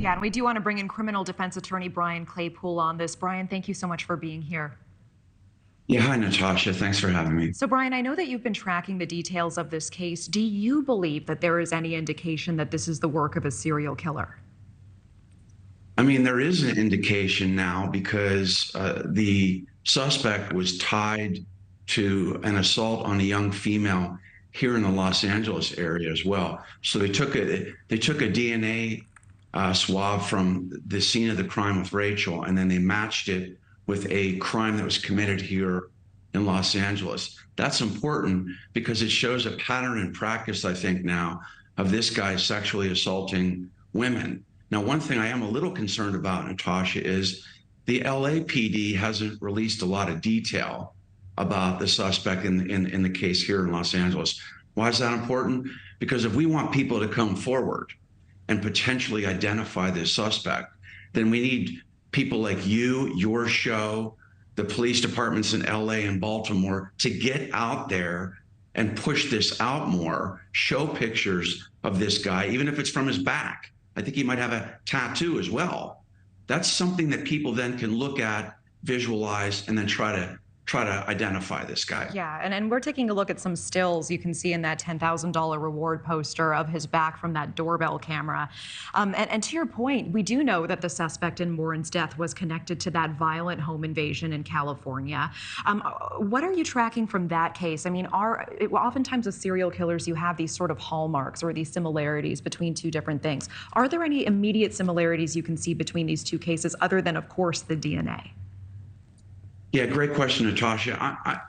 Yeah, and we do want to bring in criminal defense attorney Brian Claypool on this. Brian, thank you so much for being here. Yeah, hi, Natasha. Thanks for having me. So, Brian, I know that you've been tracking the details of this case. Do you believe that there is any indication that this is the work of a serial killer? I mean, there is an indication now because the suspect was tied to an assault on a young female here in the Los Angeles area as well. So they took a DNA swab from the scene of the crime with Rachel, and then they matched it with a crime that was committed here in Los Angeles. That's important because it shows a pattern and practice, I think, now of this guy sexually assaulting women. Now, one thing I am a little concerned about, Natasha, is the LAPD hasn't released a lot of detail about the suspect in the case here in Los Angeles. Why is that important? Because if we want people to come forward and potentially identify this suspect, then we need people like you, your show, the police departments in LA and Baltimore to get out there and push this out more, show pictures of this guy, even if it's from his back. I think he might have a tattoo as well. That's something that people then can look at, visualize, and then try to identify this guy. Yeah, and we're taking a look at some stills you can see in that $10,000 reward poster of his back from that doorbell camera. And to your point, we do know that the suspect in Morin's death was connected to that violent home invasion in California. What are you tracking from that case? I mean, oftentimes with serial killers, you have these sort of hallmarks or these similarities between two different things. Are there any immediate similarities you can see between these two cases other than, of course, the DNA? Yeah, great question, Natasha.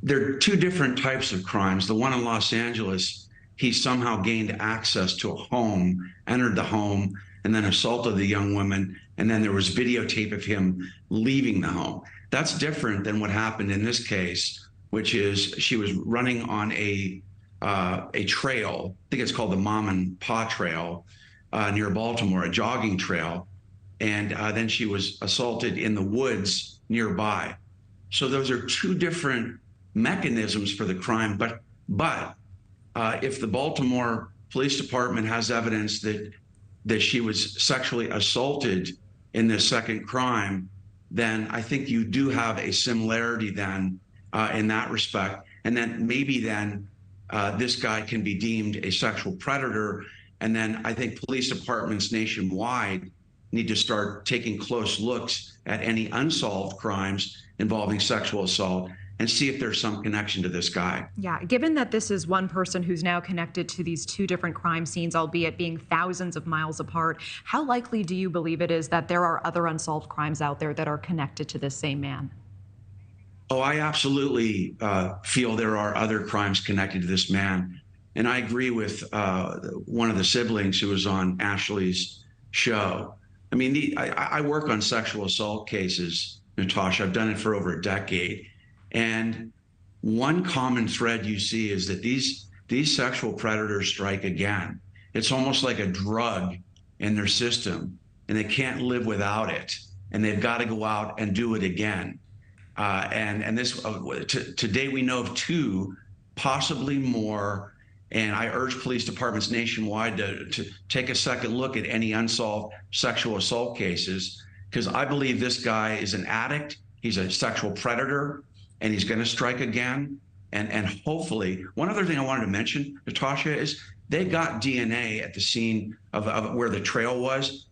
There are two different types of crimes. The one in Los Angeles, he somehow gained access to a home, entered the home, and then assaulted the young woman. And then there was videotape of him leaving the home. That's different than what happened in this case, which is she was running on a trail. I think it's called the Mom and Pa Trail near Baltimore, a jogging trail. And then she was assaulted in the woods nearby. So those are two different mechanisms for the crime. But if the Baltimore Police Department has evidence that she was sexually assaulted in this second crime, then I think you do have a similarity then in that respect. And then maybe then this guy can be deemed a sexual predator. And then I think police departments nationwide need to start taking close looks at any unsolved crimes involving sexual assault and see if there's some connection to this guy. Yeah, given that this is one person who's now connected to these two different crime scenes, albeit being thousands of miles apart, how likely do you believe it is that there are other unsolved crimes out there that are connected to this same man? Oh, I absolutely feel there are other crimes connected to this man. And I agree with one of the siblings who was on Ashley's show. I mean, I work on sexual assault cases, Natasha. I've done it for over a decade. And one common thread you see is that these sexual predators strike again. It's almost like a drug in their system, and they can't live without it. And they've got to go out and do it again. And this, today we know of two, possibly more. And I urge police departments nationwide to take a second look at any unsolved sexual assault cases, because I believe this guy is an addict. He's a sexual predator, and he's going to strike again. And hopefully, one other thing I wanted to mention, Natasha, is they got DNA at the scene of where the trail was.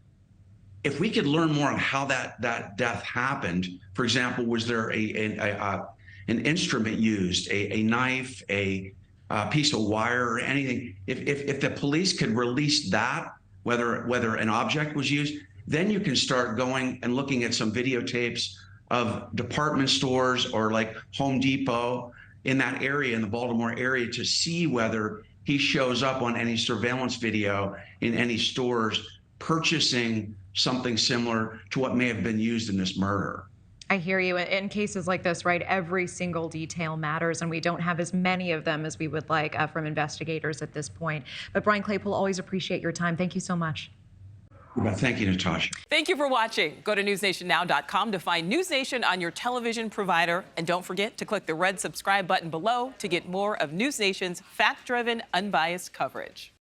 If we could learn more on how that death happened, for example, was there an instrument used, a knife, a piece of wire or anything, if the police could release that, whether an object was used, then you can start going and looking at some videotapes of department stores or like Home Depot in that area, in the Baltimore area, to see whether he shows up on any surveillance video in any stores purchasing something similar to what may have been used in this murder. I hear you. In cases like this, right, every single detail matters, and we don't have as many of them as we would like from investigators at this point. But Brian Claypool, always appreciate your time. Thank you so much. Thank you, Natasha. Thank you for watching. Go to newsnationnow.com to find News Nation on your television provider. And don't forget to click the red subscribe button below to get more of News Nation's fact-driven, unbiased coverage.